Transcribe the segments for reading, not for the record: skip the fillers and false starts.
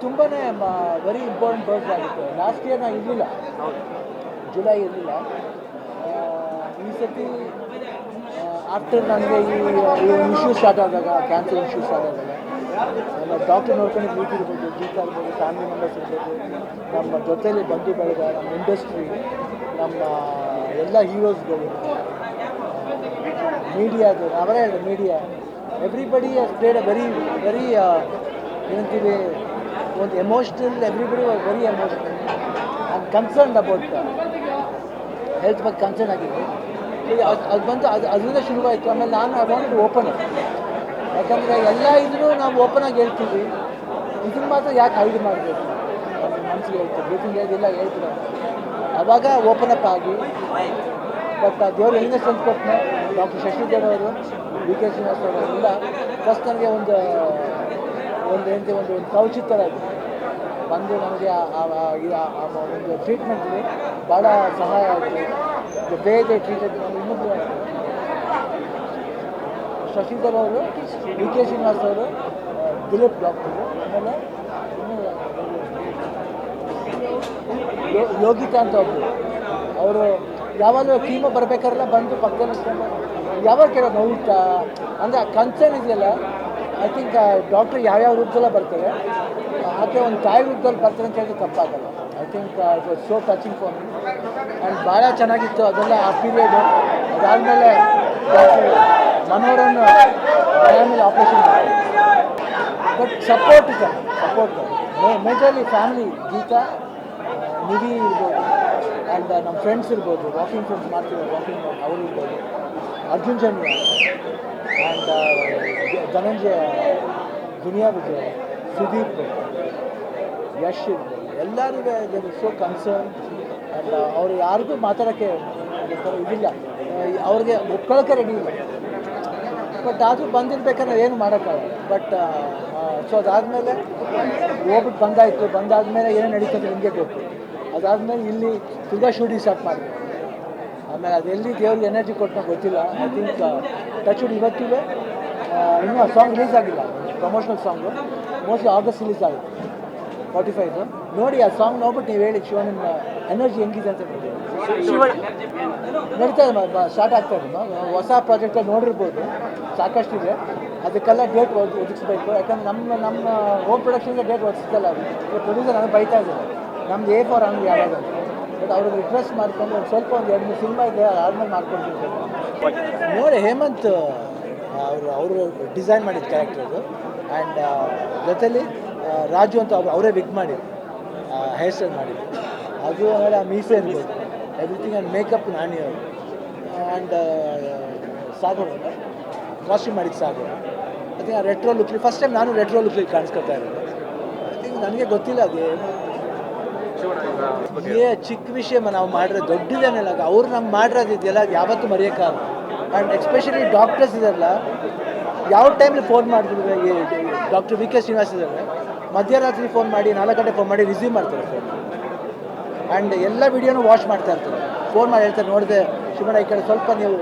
ತುಂಬಾ very important birthday ಆಗಿತ್ತು. Last year ನಾನು ಇರಲಿಲ್ಲ, ಜುಲೈ ಇರಲಿಲ್ಲ. ಈ ಸತಿ ಆಫ್ಟರ್ ನನಗೆ ಈ ಇಶ್ಯೂ ಸ್ಟಾರ್ಟ್ ಆದಾಗ, ಕ್ಯಾನ್ಸರ್ ಇಶ್ಯೂ ಸ್ಟಾರ್ಟ್ ಆದಾಗ ನಮ್ಮ ಡಾಕ್ಟರ್ ನೋಡ್ಕೊಂಡು ವೀಕ್ ಇರ್ಬೋದು, ಗೀತಾ ಇರ್ಬೋದು, ಫ್ಯಾಮಿಲಿ ಮೆಂಬರ್ಸ್ ಇರ್ಬೋದು, ನಮ್ಮ ಜೊತೆಯಲ್ಲಿ ಬಂಧು ಬಳಗ, ನಮ್ಮ ಇಂಡಸ್ಟ್ರಿ, ನಮ್ಮ ಎಲ್ಲ ಹೀರೋಸ್ಗಳು, ಮೀಡಿಯಾದವರು, ಅವರೇ ಹೇಳಿದೆ media, everybody has played a very very ಏನಂತೀವಿ, ಒಂದು emotional, everybody was very emotional and concerned about health ಬಗ್ಗೆ ಕನ್ಸರ್ನ್ ಆಗಿದ್ದು. ಅದು ಬಂತು, ಅದರಿಂದ ಶುರುವಾಯಿತು. ಆಮೇಲೆ ನಾನು I want to open up, ಯಾಕಂದರೆ ಎಲ್ಲ ಇದನ್ನು ನಾವು ಓಪನ್ ಆಗಿ ಹೇಳ್ತೀವಿ, ಇದನ್ನು ಮಾತ್ರ ಯಾಕೆ ಹೈಡ್ ಮಾಡಬೇಕು, ನಮ್ಮ ಮನಸ್ಸಿಗೆ ಹೇಳ್ತೀವಿ, ಬೇಕಿಂಗ್ ಹೇಳಿಲ್ಲ ಹೇಳ್ತೀವಿ, ಆವಾಗ ಓಪನ್ ಅಪ್ ಆಗಿ. ಬಟ್ ದೇವರು ಎಲ್ಲಿಂದ ಸ್ಟ್ರೆಂತ್ ಕೊಟ್ಟನು, ಡಾಕ್ಟರ್ ಶಶಿಧರ್ ಅವರು, ವಿ ಕೆ ಶ್ರೀನಿವಾಸ್ ಅವರು ಎಲ್ಲ ಫಸ್ಟ್ ನನಗೆ ಒಂದು ಏನಂತೀವಿ, ಒಂದು ಕೌಚಿತ್ ಥರ ಇದೆ ಬಂದು ನನಗೆ ಒಂದು ಟ್ರೀಟ್ಮೆಂಟ್ಲಿ ಭಾಳ ಸಹಾಯ ಆಯಿತು. ಬೇಗ ಟ್ರೀಟೆಡ್. ಇನ್ನೊಂದು ಶಶಿಧರ್ ಅವರು, ವಿ ಕೆ ಶ್ರೀನಿವಾಸ್ ಅವರು, ದಿಲೀಪ್ ಡಾಕ್ಟರು, ಆಮೇಲೆ ಯೋಗಿತಾ ಅಂತ ಒಬ್ಬರು, ಅವರು ಯಾವಾಗಲೂ ಕೀಮೋ ಬರಬೇಕಾರೆಲ್ಲ ಬಂದು ಪಕ್ಕ ನಿಂತ್ಕೊಂಡು ಯಾವಾಗ ಕೇಳೋ ನೋವುತ್ತಾ ಅಂದರೆ ಕನ್ಸರ್ನ್ ಇದೆಯಲ್ಲ. ಐ ಥಿಂಕ್ ಡಾಕ್ಟ್ರ್ ಯಾವ್ಯಾವ ರೂಪದಲ್ಲ ಬರ್ತಾರೆ, ಆಕೆ ಒಂದು ತಾಯಿ ರೂಪದಲ್ಲಿ ಬರ್ತಾರೆ ಅಂತ ಹೇಳಿದ್ರೆ ತಪ್ಪಾಗಲ್ಲ. I think it was so touching for me and ಭಾಳ ಚೆನ್ನಾಗಿತ್ತು ಅದೆಲ್ಲ ಆ ಪೀರಿಯಡು. ಅದಾದಮೇಲೆ ಡಾಕ್ಟರ್ ಮನೋಹರನ್ನು ಆಮೇಲೆ ಆಪ್ರೇಷನ್ ಮಾಡಿ. ಬಟ್ ಸಪೋರ್ಟ್ ಇದೆ, ಸಪೋರ್ಟ್ ಮೇಜರ್ಲಿ ಫ್ಯಾಮಿಲಿ, ಗೀತಾ, ನಿಧಿ ಇರ್ಬೋದು, ಆ್ಯಂಡ್ ನಮ್ಮ ಫ್ರೆಂಡ್ಸ್ ಇರ್ಬೋದು, ವಾಕಿಂಗ್ ಫ್ರೆಂಡ್ಸ್ ಮಾಡ್ತೀವಿ, ವಾಕಿಂಗ್ ಅವರು ಇರ್ಬೋದು, ಅರ್ಜುನ್ ಜನ್ಯ ಆ್ಯಂಡ್ ಧನಂಜಯ, ದುನಿಯಾ ವಿಜಯ್, ಸುದೀಪ್, ಯಶ್ ಇರ್ಬೋದು, ಎಲ್ಲರೂ there is so concern. And ಅವರು ಯಾರಿಗೂ ಮಾತಾಡೋಕ್ಕೆ ಇದಿಲ್ಲ, ಅವ್ರಿಗೆ ಒಪ್ಕೊಳ್ಳೋಕ್ಕೆ ರೆಡಿ ಇಲ್ಲ. ಬಟ್ ಆದರೂ ಬಂದಿರ್ಬೇಕಾದ್ರೆ ಏನು ಮಾಡೋಕ್ಕಾಗಲ್ಲ. ಬಟ್ ಸೊ ಅದಾದಮೇಲೆ ಹೋಗ್ಬಿಟ್ಟು ಬಂದಾದಮೇಲೆ ಏನೇನು ನಡೀತದೆ ನಿಮಗೆ ಗೊತ್ತು. ಅದಾದಮೇಲೆ ಇಲ್ಲಿ ತಿರ್ಗಾ ಶೂಟಿಂಗ್ ಸ್ಟಾರ್ಟ್ ಮಾಡಿದೆ. ಆಮೇಲೆ ಅದೆಲ್ಲಿ ದೇವ್ರಿಗೆ ಎನರ್ಜಿ ಕೊಟ್ಟನೋ ಗೊತ್ತಿಲ್ಲ. ಐ ಥಿಂಕ್ ಟಚ್ ವುಡ್ ಇವತ್ತಿಗೆ ಇನ್ನೂ ಆ ಸಾಂಗ್ ರಿಲೀಸ್ ಆಗಿಲ್ಲ, promotional song mostly August release ಆಗುತ್ತೆ 45. ನೋಡಿ ಆ ಸಾಂಗ್ ನೋಡ್ಬಿಟ್ಟು ನೀವು ಹೇಳಿ ಶಿವನ ಎನರ್ಜಿ ಹೆಂಗಿದೆ ಅಂತ ನಡೀತಾ ಇದೆ, ಸ್ಟಾರ್ಟ್ ಆಗ್ತಾ ಇದೆ. ಹೊಸ ಪ್ರಾಜೆಕ್ಟಲ್ಲಿ ನೋಡಿರ್ಬೋದು, ಸಾಕಷ್ಟಿದೆ. ಅದಕ್ಕೆಲ್ಲ ಡೇಟ್ ಒದಗಿಸ್ಬೇಕು. ಯಾಕಂದ್ರೆ ನಮ್ಮ ಹೋಮ್ ಪ್ರೊಡಕ್ಷನ್ಗೆ ಡೇಟ್ ಒದಗಿಸ್ತಲ್ಲ. ಪ್ರೊಡ್ಯೂಸರ್ ನನಗೆ ಬೈತಾ ಇದ್ದಾರೆ, ನಮ್ದು A4 ಹಂಗೆ ಯಾವಾಗ. ಬಟ್ ಅವ್ರಿಗೆ ರಿಕ್ವೆಸ್ಟ್ ಮಾಡ್ಕೊಂಡು ಒಂದು ಸ್ವಲ್ಪ ಒಂದು 2-3 ಸಿನಿಮಾ ಇದೆ, ಆದ್ಮೇಲೆ ಮಾಡ್ಕೊಳ್ತಿರ್ತಾರೆ. ನೋಡಿ ಹೇಮಂತ್ ಅವರು ಡಿಸೈನ್ ಮಾಡಿದ ಕ್ಯಾರೆಕ್ಟರ್ ಅದು. ಆ್ಯಂಡ್ ಜೊತೆಲಿ ರಾಜು ಅಂತ ಅವರೇ ವಿಗ್ ಮಾಡಿದ್ರು, ಹೇರ್ ಸ್ಟೈಲ್ ಮಾಡಿದ್ರು. ಅದು ಆಮೇಲೆ ಆ ಮೀಸೆ ಇರ್ಬೋದು, ಎವ್ರಿಥಿಂಗ್. ಆ್ಯಂಡ್ ಮೇಕಪ್ ನಾನಿ ಅವರು. ಆ್ಯಂಡ್ ಸಾಗರ್ ಕಾಸ್ಟ್ಯೂಮ್ ಮಾಡಿದ್ದು ಸಾಗರ್. ಐ ಥಿಂಕ್ ಆ ರೆಟ್ರೋ ಲುಕ್ಲಿ ಫಸ್ಟ್ ಟೈಮ್ ನಾನು ರೆಟ್ರೋ ಲುಕ್ಲಿ ಕಾಣಿಸ್ಕೊತಾ ಇರೋದು. ಐ ಥಿಂಕ್ ನನಗೆ ಗೊತ್ತಿಲ್ಲ ಅದೇನು ಚಿಕ್ಕ ವಿಷಯ ನಾವು ಮಾಡಿರೋದು ದೊಡ್ಡದೇನಲ್ಲ. ಅವ್ರು ನಮ್ಗೆ ಮಾಡಿರೋದು ಇದೆಯಲ್ಲ, ಅದು ಯಾವತ್ತೂ ಮರೆಯೋಕ್ಕಾಗಲ್ಲ. ಆ್ಯಂಡ್ ಎಸ್ಪೆಷಲಿ ಡಾಕ್ಟರ್ಸ್ ಇದೆಲ್ಲ ಯಾವ ಟೈಮಲ್ಲಿ ಫೋನ್ ಮಾಡ್ತಿದ್ರೆ, ಡಾಕ್ಟರ್ ವಿ ಕೆ ಶ್ರೀನಿವಾಸ್ ಇದ್ದಾರೆ, ಮಧ್ಯರಾತ್ರಿ ಫೋನ್ ಮಾಡಿ, 4 ಗಂಟೆ ಫೋನ್ ಮಾಡಿ ರಿಸೀವ್ ಮಾಡ್ತಾರೆ ಫೋನ್. ಆ್ಯಂಡ್ ಎಲ್ಲ ವೀಡಿಯೋನೂ ವಾಚ್ ಮಾಡ್ತಾ ಇರ್ತಾರೆ. ಫೋನ್ ಮಾಡಿ ಹೇಳ್ತಾರೆ, ನೋಡಿದೆ ಶಿವಣ್ಣ ಈ ಕಡೆ ಸ್ವಲ್ಪ ನೀವು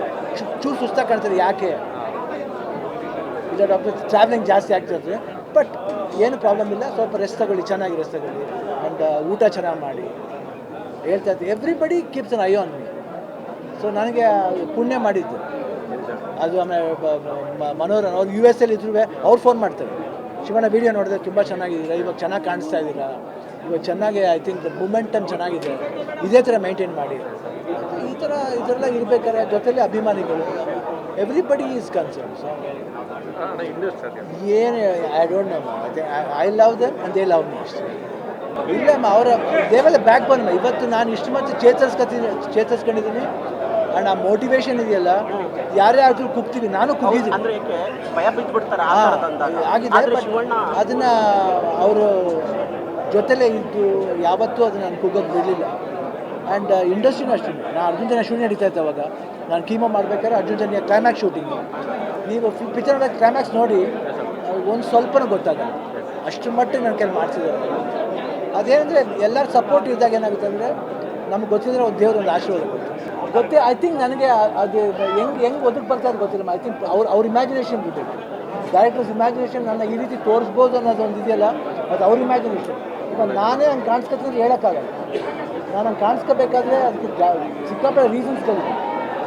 ಚೂರು ಸುಸ್ತಾಗಿ ಕಾಣ್ತಾರೆ, ಯಾಕೆ ಇಲ್ಲ ಡಾಕ್ಟರ್ ಟ್ರಾವೆಲಿಂಗ್ ಜಾಸ್ತಿ ಆಗ್ತಿರ್ತದೆ, ಬಟ್ ಏನು ಪ್ರಾಬ್ಲಮ್ ಇಲ್ಲ, ಸ್ವಲ್ಪ ರೆಸ್ಟ್ ತಗೊಳ್ಳಿ, ಚೆನ್ನಾಗಿ ರೆಸ್ಟ್ ತಗೊಳ್ಳಿ, ಆ್ಯಂಡ್ ಊಟ ಚೆನ್ನಾಗಿ ಮಾಡಿ ಹೇಳ್ತಾ ಇರ್ತೀವಿ. Everybody keeps an I on me. So ನನಗೆ ಪುಣ್ಯ ಮಾಡಿದ್ದು ಅದು. ಆಮೇಲೆ ಮನೋಹರನ್ ಅವ್ರು US ಇದ್ರೂ ಅವ್ರು ಫೋನ್ ಮಾಡ್ತಾರೆ, ಶಿವಣ್ಣ ವೀಡಿಯೋ ನೋಡಿದ್ರೆ ತುಂಬ ಚೆನ್ನಾಗಿದ್ದೀರಾ, ಇವಾಗ ಚೆನ್ನಾಗಿ ಕಾಣಿಸ್ತಾ ಇದ್ದೀರಾ, ಇವಾಗ ಚೆನ್ನಾಗಿ ಐ ಥಿಂಕ್ ಮೂಮೆಂಟಮ್ ಚೆನ್ನಾಗಿದೆ, ಇದೇ ಥರ ಮೇಂಟೈನ್ ಮಾಡಿ. ಇದೆಲ್ಲ ಇರಬೇಕಾದ್ರೆ ಜೊತೆಲಿ ಅಭಿಮಾನಿಗಳು, ಎವ್ರಿಬಡಿ ಈಸ್ ಕನ್ಸರ್ನ್. ಸೊ ಏನು I don't know, I love them and they love me ಅಷ್ಟೇ. ಇಲ್ಲ ಅವರ ದೇವೆಲ್ಲ ಬ್ಯಾಕ್ ಬೋನ್. ಇವತ್ತು ನಾನು ಇಷ್ಟು ಮತ್ತೆ ಚೇತರಿಸ್ಕೊಂಡಿದ್ದೀನಿ. ಆ್ಯಂಡ್ ಆ ಮೋಟಿವೇಶನ್ ಇದೆಯಲ್ಲ, ಯಾರೇ ಆದರೂ ಕುಗ್ತೀವಿ, ನಾನು ಕುಗ್ಗಿದ್ದೀನಿ ಆಗಿದೆ. ಬಟ್ ಅದನ್ನು ಅವರು ಜೊತೆಲೇ ಇದ್ದು ಯಾವತ್ತೂ ಅದನ್ನು ನಾನು ಕುಗ್ಗೋಕ್ಕೆ ಬಿಡಲಿಲ್ಲ. ಆ್ಯಂಡ್ ಇಂಡಸ್ಟ್ರಿನೂ ಅಷ್ಟೇ. ನಾನು ಅರ್ಜುನ್ ಜನ್ಯ ಶೂಟಿಂಗ್ ನಡೀತಾ ಇತ್ತು ಅವಾಗ, ನಾನು ಕೀಮೋ ಮಾಡ್ಬೇಕಾದ್ರೆ ಅರ್ಜುನ್ ಜನ್ಯ ಕ್ಲೈಮ್ಯಾಕ್ಸ್ ಶೂಟಿಂಗು. ನೀವು ಪಿಕ್ಚರ್ ಕ್ಲೈಮ್ಯಾಕ್ಸ್ ನೋಡಿ ಒಂದು ಸ್ವಲ್ಪನೂ ಗೊತ್ತಾಗಲ್ಲ, ಅಷ್ಟು ಮಟ್ಟಿಗೆ ನನ್ನ ಕೈಲಿ ಮಾಡ್ತಿದ್ದಾರೆ. ಅದೇನಂದರೆ ಎಲ್ಲರ ಸಪೋರ್ಟ್ ಇದ್ದಾಗ ಏನಾಗುತ್ತೆ ಅಂದರೆ, ನಮ್ಗೆ ಗೊತ್ತಿದ್ರೆ ಒಂದು ದೇವ್ರೊಂದು ಆಶೀರ್ವಾದ ಗೊತ್ತೇ. ಐ ಥಿಂಕ್ ನನಗೆ ಅದು ಹೆಂಗೆ ಒದಗಿ ಬರ್ತಾ ಇದ್ದು ಗೊತ್ತಿಲ್ಲ. ಐ ಥಿಂಕ್ ಅವ್ರ ಇಮ್ಯಾಜಿನೇಷನ್ ಬಿಟ್ಟಿತ್ತು. ಡೈರೆಕ್ಟರ್ಸ್ ಇಮ್ಯಾಜಿನೇಷನ್ ನನ್ನ ಈ ರೀತಿ ತೋರಿಸ್ಬೋದು ಅನ್ನೋದು ಒಂದು ಇದೆಯಲ್ಲ, ಅದು ಅವ್ರ ಇಮ್ಯಾಜಿನೇಷನ್. ಈಗ ನಾನೇ ಹಂಗೆ ಕಾಣಿಸ್ಕೊತೀನಿ ಹೇಳೋಕ್ಕಾಗಲ್ಲ. ನಾನು ಹಂಗೆ ಕಾಣಿಸ್ಕೋಬೇಕಾದ್ರೆ ಅದಕ್ಕೆ ಸಿಕ್ಕಾಪಟ್ಟೆ ರೀಸನ್ಸ್ಗಳಿದೆ.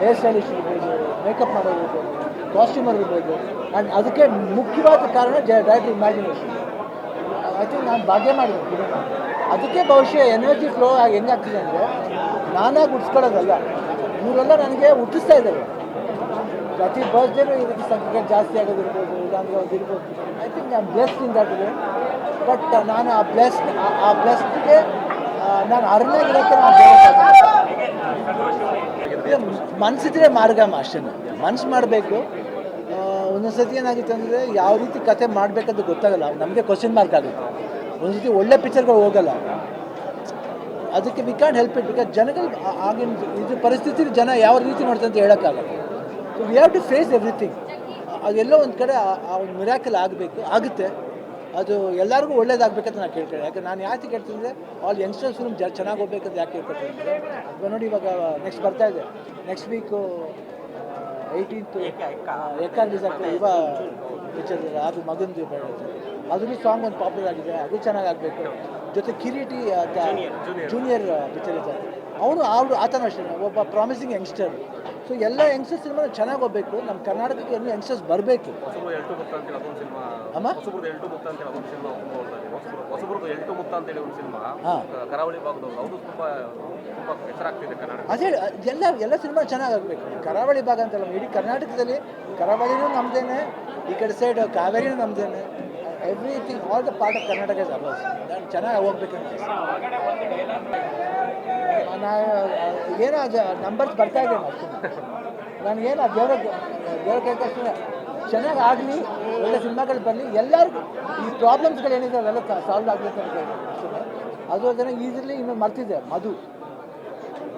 ಹೇರ್ ಸ್ಟೈಲಿಶ್ ಇರ್ಬೋದು, ಮೇಕಪ್ ಮಾಡೋದಿರ್ಬೋದು, ಕಾಸ್ಟ್ಯೂಮರ್ ಇರ್ಬೋದು. ಆ್ಯಂಡ್ ಅದಕ್ಕೆ ಮುಖ್ಯವಾದ ಕಾರಣ ಡೈರೆಕ್ಟರ್ ಇಮ್ಯಾಜಿನೇಷನ್. ಐ ಥಿಂಕ್ ನಾನು ಭಾಗ್ಯ ಮಾಡಿದ್ದೀನಿ ಫಿಲ್ಮ್. ಅದಕ್ಕೆ ಬಹುಶಃ ಎನರ್ಜಿ ಫ್ಲೋ ಹೆಂಗಾಗ್ತಿದೆ ಅಂದರೆ ನಾನಾಗಿ ಉಡ್ಸ್ಕೊಳ್ಳೋದಲ್ಲ, ಇವರೆಲ್ಲ ನನಗೆ ಹುಟ್ಟಿಸ್ತಾ ಇದ್ದಾರೆ. ಪ್ರತಿ ಬರ್ತ್ಡೇನೂ ಈ ರೀತಿ ಸಂಖ್ಯೆ ಜಾಸ್ತಿ ಆಗೋದಿರ್ಬೋದು, ಇಲ್ಲಾಂದರೆ ಅದಿರ್ಬೋದು. ಐ ಥಿಂಕ್ ನಾನು ಬ್ಲೆಸ್ಡ್ ಇನ್ ದಟ್ ಇದೆ. ಬಟ್ ನಾನು ಆ ಬ್ಲೆಸ್ಡ್ಗೆ ನಾನು ಅರ್ನಾಗಿರೋಕ್ಕೆ ನಾನು ಮನಸ್ಸಿದ್ರೆ ಮಾರ್ಗಮ್ಮ ಅಷ್ಟೇ. ಮನ್ಸು ಮಾಡಬೇಕು. ಒಂದೊಂದು ಸತಿ ಏನಾಗುತ್ತೆ ಅಂದರೆ ಯಾವ ರೀತಿ ಕತೆ ಮಾಡಬೇಕಂತ ಗೊತ್ತಾಗಲ್ಲ, ನಮಗೆ ಕ್ವಶನ್ ಮಾರ್ಕ್ ಆಗುತ್ತೆ. ಒಂದು ಸತಿ ಒಳ್ಳೆ ಪಿಕ್ಚರ್ಗಳು ಹೋಗಲ್ಲ. ಅದಕ್ಕೆ we can help it. Because ಜನಗಳು ಆಗಿನ ಇದು ಪರಿಸ್ಥಿತಿ ಜನ ಯಾವ ರೀತಿ ನೋಡ್ತಾರೆ ಅಂತ ಹೇಳೋಕ್ಕಾಗಲ್ಲ. So we have to face everything. ಅದೆಲ್ಲೋ ಒಂದು ಕಡೆ ಆ ಒಂದು ಮಿರಾಕಲ್ ಆಗುತ್ತೆ. ಅದು ಎಲ್ಲರಿಗೂ ಒಳ್ಳೇದಾಗಬೇಕಂತ ನಾನು ಕೇಳ್ತೀನಿ. ಯಾಕೆ ನಾನು ಯಾಕೆ ಕೇಳ್ತೀನಿ ಅಂದರೆ ಆಲ್ ಯಂಗ್ಸ್ಟರ್ಸ್ ಫಿಲ್ಮ್ ಚೆನ್ನಾಗಿ ಹೋಗ್ಬೇಕಂತ ಯಾಕೆ ಕೇಳ್ಕೊತೀನಿ ಅಂದರೆ, ಇವಾಗ ನೋಡಿ, ಇವಾಗ ನೆಕ್ಸ್ಟ್ ಬರ್ತಾ ಇದೆ, ನೆಕ್ಸ್ಟ್ ವೀಕು 18th ಎಕ್ಕ ರಿಲೀಸ್ ಆಗ್ತದೆ. ಇವಾಗ ಪಿಕ್ಚರ್ ಅದು ಮಗಂದು ಅದನ್ನು ಸಾಂಗ್ ಒಂದು ಪಾಪ್ಯುಲರ್ ಆಗಿದೆ, ಅದು ಚೆನ್ನಾಗಾಗಬೇಕು. ಜೊತೆ ಕಿರೀಟಿ ಜೂನಿಯರ್ ಪಿಕ್ಚರ್ ಇದೆ, ಅವನು ಆತನೂ ಅಷ್ಟೇ ಒಬ್ಬ ಪ್ರಾಮಿಸಿಂಗ್ ಯಂಗ್ಸ್ಟರ್. ಸೊ ಎಲ್ಲ ಯಂಗ್ಸ್ಟರ್ಸ್ ಸಿನಿಮಾ ಚೆನ್ನಾಗಿ ಹೋಗ್ಬೇಕು. ನಮ್ಮ ಕರ್ನಾಟಕಕ್ಕೆ ಎಲ್ಲ ಯಂಗ್ಸ್ಟರ್ಸ್ ಬರಬೇಕು. ಅಮ್ಮ ಅದೇ ಎಲ್ಲ ಸಿನಿಮಾ ಚೆನ್ನಾಗಾಗಬೇಕು. ಕರಾವಳಿ ಭಾಗ ಅಂತಲ್ಲ, ಇಡೀ ಕರ್ನಾಟಕದಲ್ಲಿ ಕರಾವಳಿನೂ ನಮ್ಮದೇನೆ, ಈ ಕಡೆ ಸೈಡ್ ಕಾವೇರಿನೂ ನಮ್ಮದೇನೆ. Everything all the part of Karnataka is of us. ನಾನು ಚೆನ್ನಾಗಿ ಹೋಗ್ಬೇಕಂತ ಏನೋ ಅದು ನಂಬರ್ಸ್ ಬರ್ತಾ ಇದೆ ಅಷ್ಟೇ. ನನಗೇನು ದೇವ್ರ ಕೇಳ್ಕಷ್ಟೇ ಚೆನ್ನಾಗಿ ಆಗಲಿ, ಒಳ್ಳೆ ಸಿನಿಮಾಗಳು ಬರಲಿ, ಎಲ್ಲರಿಗೂ ಈ ಪ್ರಾಬ್ಲಮ್ಸ್ಗಳು ಏನಿದೆ ಅವೆಲ್ಲ ಸಾಲ್ವ್ ಆಗಬೇಕು ಅಂತ ಹೇಳ್ಬೋದು ಅಷ್ಟೇ. ಅದು ಅದನ್ನು ಈಸಿಲಿ ಇನ್ನೂ ಮರ್ತಿದ್ದೆ. ಮಧು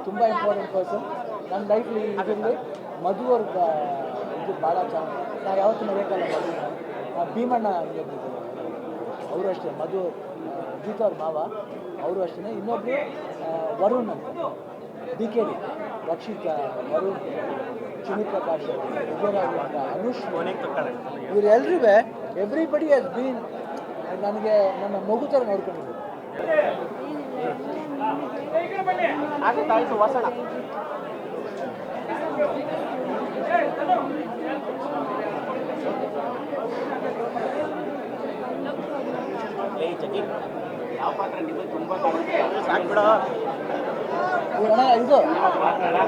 ತುಂಬ ಇಂಪಾರ್ಟೆಂಟ್ ಪರ್ಸನ್ ನನ್ನ ಲೈಫ್ಲಿ. ಇದರಲ್ಲಿ ಮಧು ಅವ್ರ ಇದು ಭಾಳ ಚೆನ್ನಾಗಿ, ನಾವು ಯಾವತ್ತೂ ಮರೆಯೋಕ್ಕಲ್ಲ ಮಧುನ. ಭೀಮಣ್ಣ ಅವರು ಅಷ್ಟೇ, ಮಧು ಗೀತಾ ಅವ್ರ ಮಾವ ಅವರು ಅಷ್ಟೇ. ಇನ್ನೊಬ್ಬರು ವರುಣ್ ಅಂತ, DKD, ರಕ್ಷಿತ್, ವರುಣ್, ಸುನೀತ್ ಪ್ರಕಾಶ್, ವಿಜಯರಾಘವ್ ಅಂತ, ಅನುಷ್, ಇವರೆಲ್ಲರೂ ಎವ್ರಿಬಡಿ ಹ್ಯಾಸ್ ಬೀನ್ ನನಗೆ ನನ್ನ ಮಗು ಥರ ನೋಡ್ಕೊಂಡಿದ್ರು. ಇದು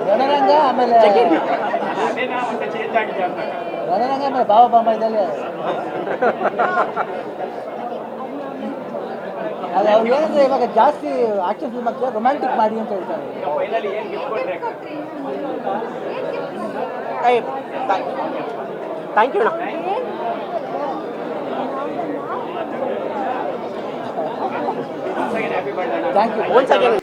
ರಣರಂಗ, ಆಮೇಲೆ ಬಾಬಾ ಬಾಮ ಇದೆಲ್ಲ ಅದು ಅವ್ರು ಏನಂದ್ರೆ ಇವಾಗ ಜಾಸ್ತಿ ಆಕ್ಷನ್ ಫಿಲ್ಮ್ ಆಗ್ತದೆ, ರೊಮ್ಯಾಂಟಿಕ್ ಮಾಡಿ ಅಂತ ಹೇಳ್ತಾರೆ. ಥ್ಯಾಂಕ್ ಯು ಅಣ್ಣ. Thank you. Once again